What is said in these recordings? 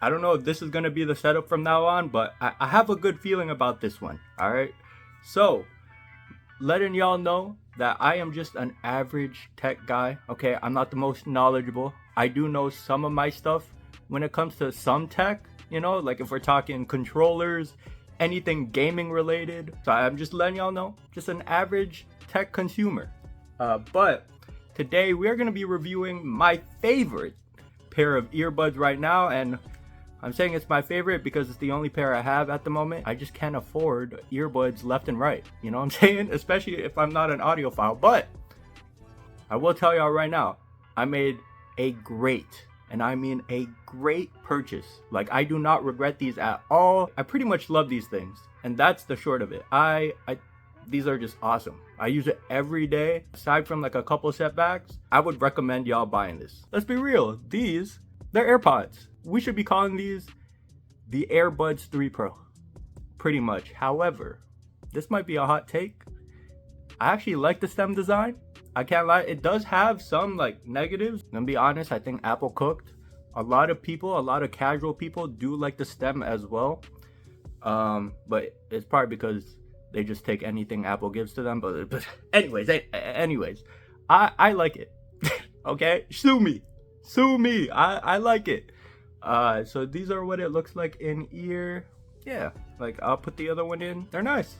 I don't know if this is going to be the setup from now on, but I have a good feeling about this one. All right. So, letting y'all know that I am just an average tech guy. Okay. I'm not the most knowledgeable. I do know some of my stuff when it comes to some tech, you know, like if we're talking controllers, anything gaming related. So, I'm just letting y'all know, just an average tech consumer. But today we are going to be reviewing my favorite pair of earbuds right now, and I'm saying it's my favorite because it's the only pair I have at the moment. I just can't afford earbuds left and right, you know what I'm saying? Especially if I'm not an audiophile. But I will tell y'all right now, I made a great, and I mean a great purchase. Like, I do not regret these at all. I pretty much love these things, and that's the short of it. These are just awesome. I use it every day. Aside from like a couple setbacks, I would recommend y'all buying this. Let's be real, they're AirPods. We should be calling these the Earbuds 3 Pro, pretty much. However, this might be a hot take. I actually like the stem design. I can't lie, it does have some like negatives. I'm gonna be honest, I think Apple cooked. A lot of casual people do like the stem as well. But it's probably because they just take anything Apple gives to them. But anyways, I like it. Okay, sue me. I like it. So these are what it looks like in ear. Yeah, like I'll put the other one in. They're nice.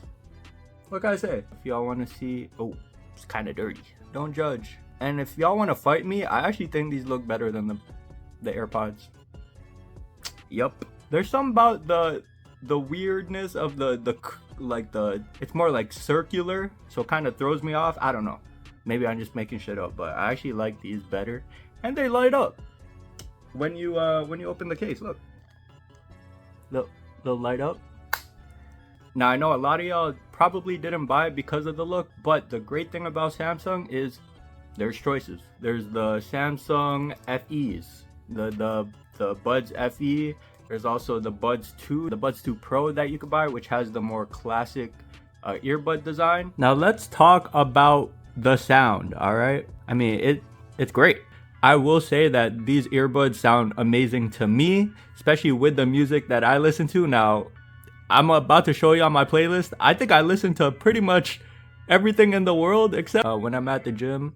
What can I say? If y'all want to see, oh, it's kind of dirty. Don't judge. And if y'all want to fight me, I actually think these look better than the AirPods. Yup. There's something about the weirdness of it's more like circular, so it kind of throws me off. I don't know. Maybe I'm just making shit up, but I actually like these better, and they light up when you open the case. Look, they'll light up. Now I know a lot of y'all probably didn't buy it because of the look, but the great thing about Samsung is there's choices. There's the Samsung FEs, the Buds FE. There's also the Buds 2, the Buds 2 Pro that you could buy, which has the more classic earbud design. Now let's talk about the sound. All right, I mean it's great. I will say that these earbuds sound amazing to me, especially with the music that I listen to. Now, I'm about to show you on my playlist. I think I listen to pretty much everything in the world except when I'm at the gym.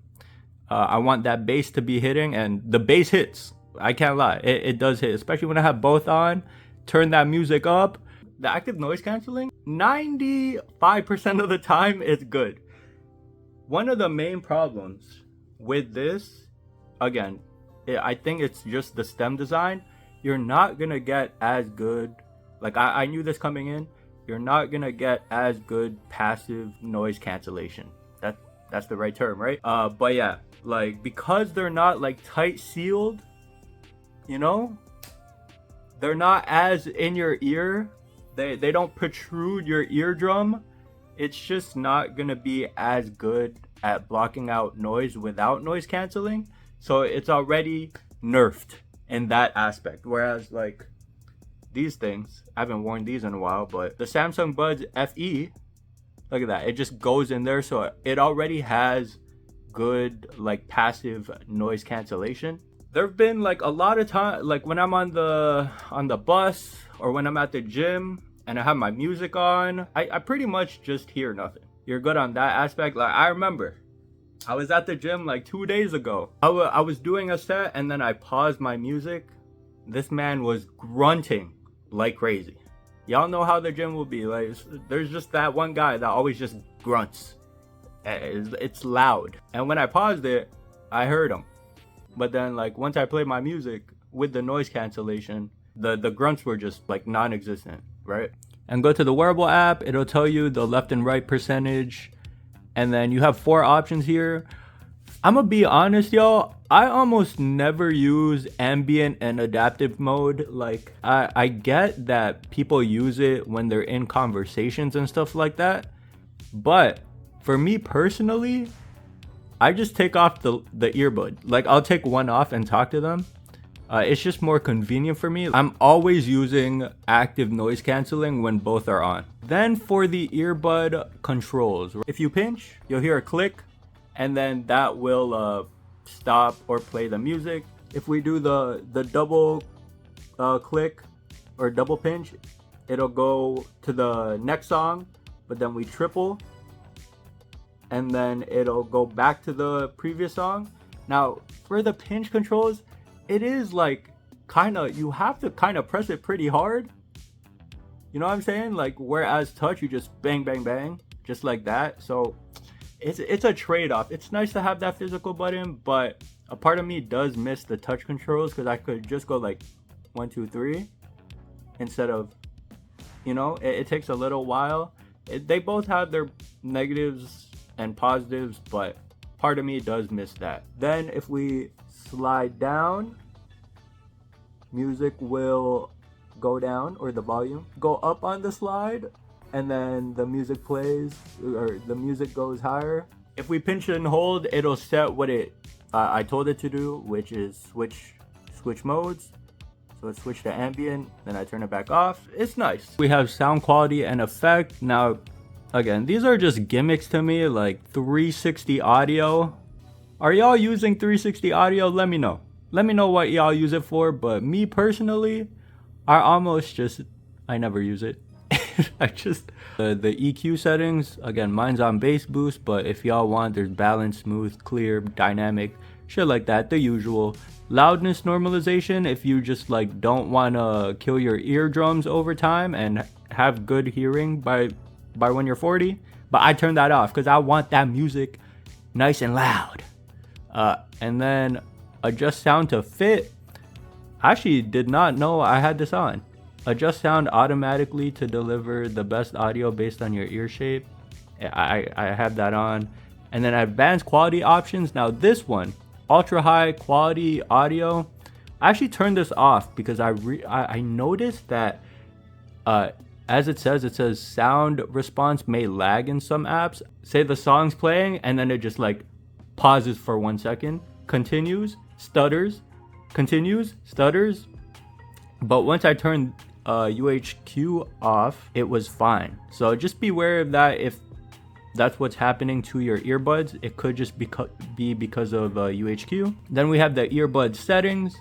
I want that bass to be hitting, and the bass hits. I can't lie, it does hit, especially when I have both on. Turn that music up. The active noise canceling, 95% of the time, it's good. One of the main problems with this, again, I think it's just the stem design. You're not gonna get as good, like I knew this coming in, you're not gonna get as good passive noise cancellation. That's the right term, right? But yeah, like because they're not like tight sealed, you know, they're not as in your ear. They don't protrude your eardrum. It's just not gonna be as good at blocking out noise without noise canceling. So it's already nerfed in that aspect. Whereas like these things, I haven't worn these in a while, but the Samsung Buds FE, look at that. It just goes in there, so it already has good like passive noise cancellation. There've been like a lot of time, like when I'm on the bus or when I'm at the gym and I have my music on, I pretty much just hear nothing. You're good on that aspect. Like I remember I was at the gym like 2 days ago. I was doing a set and then I paused my music. This man was grunting like crazy. Y'all know how the gym will be. Like there's just that one guy that always just grunts. It's loud. And when I paused it, I heard him. But then like once I played my music with the noise cancellation, the grunts were just like non-existent, right? And go to the wearable app, it'll tell you the left and right percentage. And then you have 4 options here. I'm gonna be honest, y'all, I almost never use ambient and adaptive mode. Like I get that people use it when they're in conversations and stuff like that. But for me personally, I just take off the earbud. Like I'll take one off and talk to them. It's just more convenient for me. I'm always using active noise canceling when both are on. Then for the earbud controls, if you pinch, you'll hear a click, and then that will stop or play the music. If we do the double click or double pinch, it'll go to the next song, but then we triple, and then it'll go back to the previous song. Now, for the pinch controls, it is like you have to kind of press it pretty hard. You know what I'm saying? Like, whereas touch, you just bang, bang, bang, just like that. So it's a trade-off. It's nice to have that physical button, but a part of me does miss the touch controls, because I could just go like 1, 2, 3 instead of, it takes a little while. They both have their negatives and positives, but part of me does miss that. Then if we slide down, music will go down, or the volume go up on the slide, and then the music plays, or the music goes higher. If we pinch and hold, it'll set what I told it to do, which is switch modes. So it's switch to ambient, then I turn it back off. It's nice. We have sound quality and effect. Now, again, these are just gimmicks to me, like 360 audio. Are y'all using 360 audio? Let me know. Let me know what y'all use it for, but me personally, I never use it. The EQ settings, again, mine's on bass boost, but if y'all want, there's balance, smooth, clear, dynamic, shit like that, the usual. Loudness normalization, if you just like don't want to kill your eardrums over time and have good hearing by when you're 40. But I turn that off because I want that music nice and loud. And then adjust sound to fit. I actually did not know I had this on. Adjust sound automatically to deliver the best audio based on your ear shape. I have that on. And then advanced quality options. Now this one, ultra high quality audio, I actually turned this off because I noticed that as it says sound response may lag in some apps. Say the song's playing and then it just like pauses for 1 second, continues, stutters, continues, stutters. But once I turned UHQ off, it was fine. So just beware of that. If that's what's happening to your earbuds, it could just be because of UHQ. Then we have the earbud settings,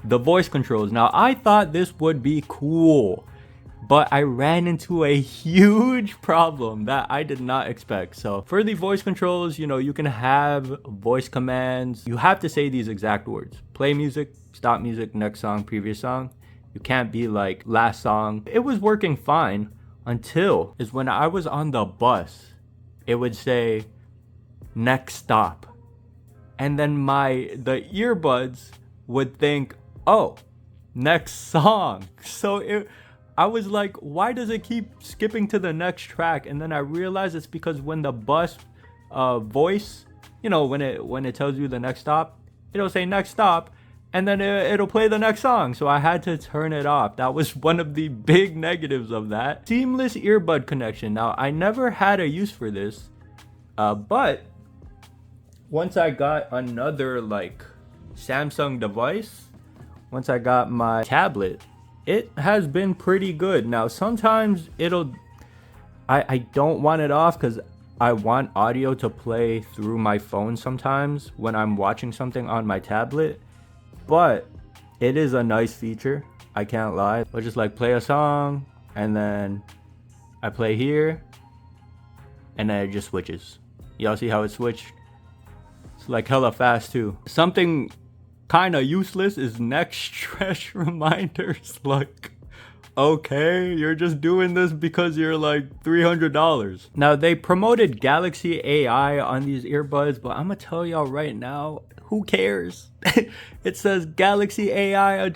the voice controls. Now I thought this would be cool, but I ran into a huge problem that I did not expect. So for the voice controls, you can have voice commands. You have to say these exact words: play music, stop music, next song, previous song. You can't be like last song. It was working fine until when I was on the bus, it would say next stop. And then the earbuds would think, oh, next song. So I was like, why does it keep skipping to the next track? And then I realized it's because when the bus voice, when it tells you the next stop, it'll say next stop, and then it'll play the next song. So I had to turn it off. That was one of the big negatives of that. Seamless earbud connection. Now, I never had a use for this, but once I got another like Samsung device, once I got my tablet, it has been pretty good. Now, sometimes I don't want it off because I want audio to play through my phone sometimes when I'm watching something on my tablet. But it is a nice feature, I can't lie. I'll just like play a song, and then I play here, and then it just switches. Y'all see how it switched? It's like hella fast too. Something kind of useless is next stretch reminders. Like, okay, you're just doing this because you're like $300. Now, they promoted Galaxy AI on these earbuds, but I'm gonna tell y'all right now, who cares? It says Galaxy AI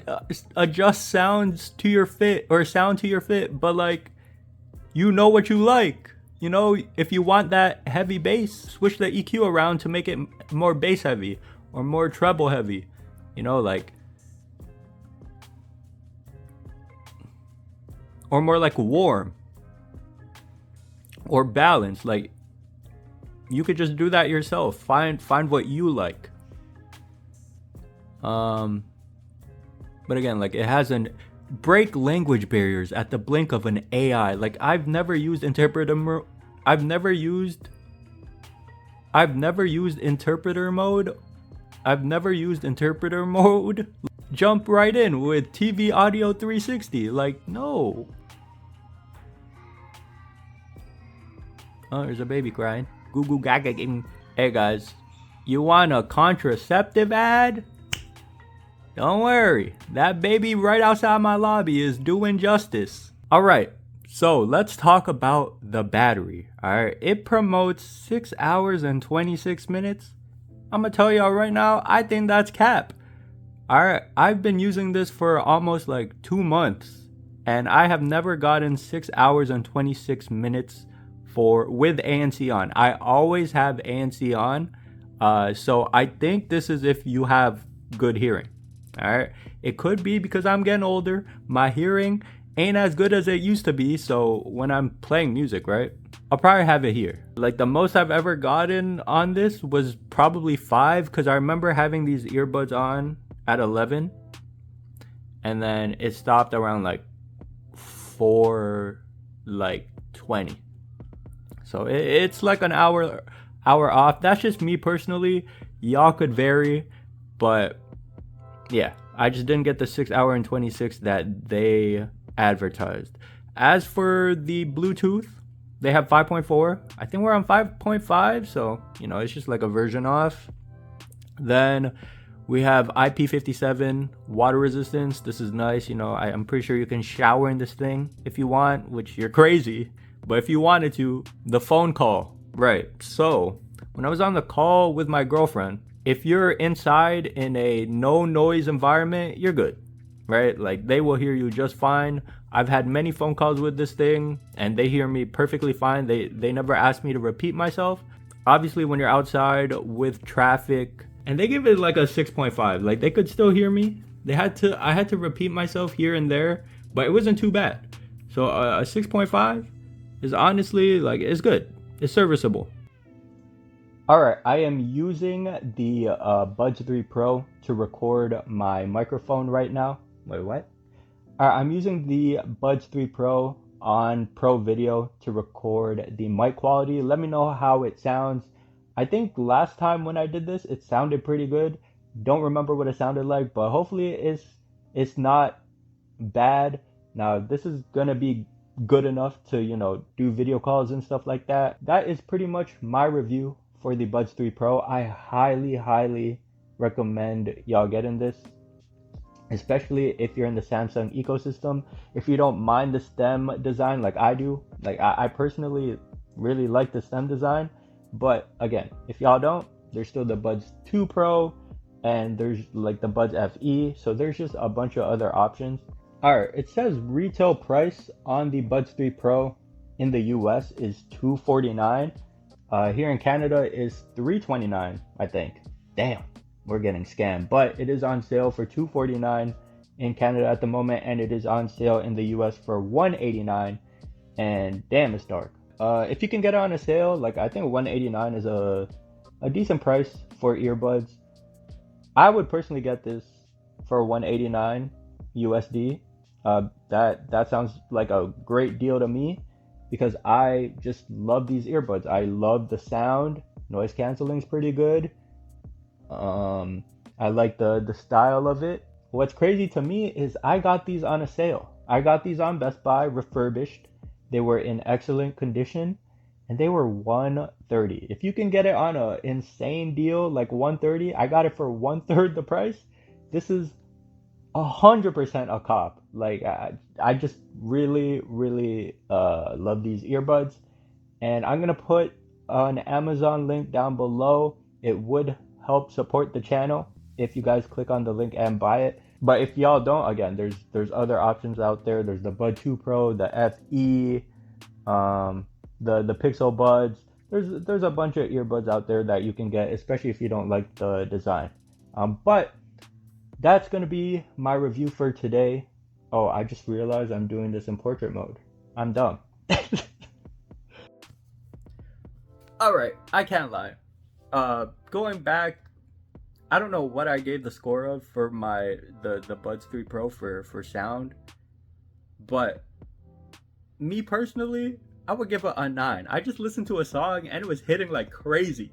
adjust sounds to your fit, or sound to your fit, but like, what you like. If you want that heavy bass, switch the EQ around to make it more bass heavy or more treble heavy. Or more like warm or balanced. Like, you could just do that yourself. Find what you like. But again, like, it has break language barriers at the blink of an AI. Like, I've never used interpreter mode. I've never used interpreter mode. jump right in with TV Audio 360. Like, no. Oh, there's a baby crying. Goo goo gaga. Hey guys, you want a contraceptive ad? Don't worry, that baby right outside my lobby is doing justice. Alright, so let's talk about the battery. Alright, it promotes 6 hours and 26 minutes. I'm gonna tell y'all right now, I think that's cap. Alright, I've been using this for almost like 2 months, and I have never gotten 6 hours and 26 minutes with ANC on. I always have ANC on, so I think this is if you have good hearing. Alright, it could be because I'm getting older, my hearing ain't as good as it used to be, so when I'm playing music, right, I'll probably have it here. Like the most I've ever gotten on this was probably 5, because I remember having these earbuds on at 11, and then it stopped around like 4, like 20. So it's like an hour off. That's just me personally. Y'all could vary, but yeah, I just didn't get the 6 hour and 26 that they advertised. As for the Bluetooth, they have 5.4. I think we're on 5.5, so you know, it's just like a version off. Then we have IP57 water resistance. This is nice. You know, I'm pretty sure you can shower in this thing if you want, which you're crazy. But if you wanted to, the phone call, right? So when I was on the call with my girlfriend, if you're inside in a no noise environment, you're good, right? Like they will hear you just fine. I've had many phone calls with this thing and they hear me perfectly fine. They never asked me to repeat myself. Obviously when you're outside with traffic, and they give it like a 6.5, like they could still hear me. I had to repeat myself here and there, but it wasn't too bad. So a 6.5 is honestly like, it's good. It's serviceable. Alright, I am using the Buds3 Pro to record my microphone right now. Wait, what? Alright, I'm using the Buds3 Pro on Pro Video to record the mic quality. Let me know how it sounds. I think last time when I did this, it sounded pretty good. Don't remember what it sounded like, but hopefully it's not bad. Now, this is gonna be good enough to, you know, do video calls and stuff like that. That is pretty much my review for the Buds 3 Pro. I highly recommend y'all getting this, especially if you're in the Samsung ecosystem. If you don't mind the stem design like I do, like I personally really like the stem design. But again, if y'all don't, there's still the Buds 2 Pro and there's like the Buds FE. So there's just a bunch of other options. Alright, it says retail price on the Buds 3 Pro in the US is $249. Here in Canada is $329, I think. Damn, we're getting scammed. But it is on sale for $249 in Canada at the moment, and it is on sale in the US for $189. And damn, it's dark. If you can get it on a sale, like I think $189 is a decent price for earbuds. I would personally get this for $189 USD. That sounds like a great deal to me because I just love these earbuds. I love the sound. Noise canceling is pretty good. I like the style of it. What's crazy to me is I got these on a sale. I got these on Best Buy refurbished. They were in excellent condition and they were $130. If you can get it on a insane deal like $130, I got it for 1/3 the price. This is 100% a cop. Like I just really love these earbuds, and I'm gonna put an Amazon link down below. It would help support the channel if you guys click on the link and buy it. But if y'all don't, again, there's other options out there. There's the Bud 2 Pro, the FE, the Pixel Buds. There's a bunch of earbuds out there that you can get, especially if you don't like the design. But that's gonna be my review for today. Oh, I just realized I'm doing this in portrait mode. I'm dumb. Alright, I can't lie. Going back, I don't know what I gave the score of for the Buds 3 Pro for sound, but me personally, I would give it a 9. I just listened to a song and it was hitting like crazy.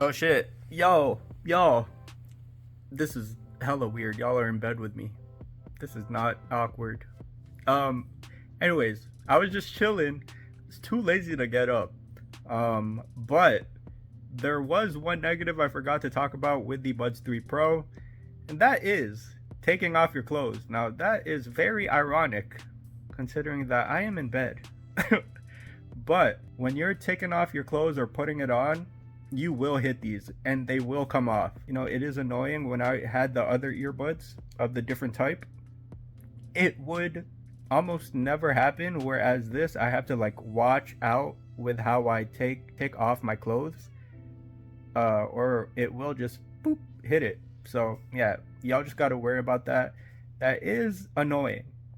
Oh shit, yo, this is hella weird. Y'all are in bed with me. This is not awkward. Um, anyways, I was just chilling. It's too lazy to get up. But there was one negative I forgot to talk about with the Buds 3 Pro, and that is taking off your clothes. Now, that is very ironic considering that I am in bed. But when you're taking off your clothes or putting it on, you will hit these and they will come off. You know, it is annoying. When I had the other earbuds of the different type, it would almost never happen, whereas this I have to like watch out with how I take off my clothes, or it will just boop hit it. So yeah, y'all just got to worry about that. That is annoying.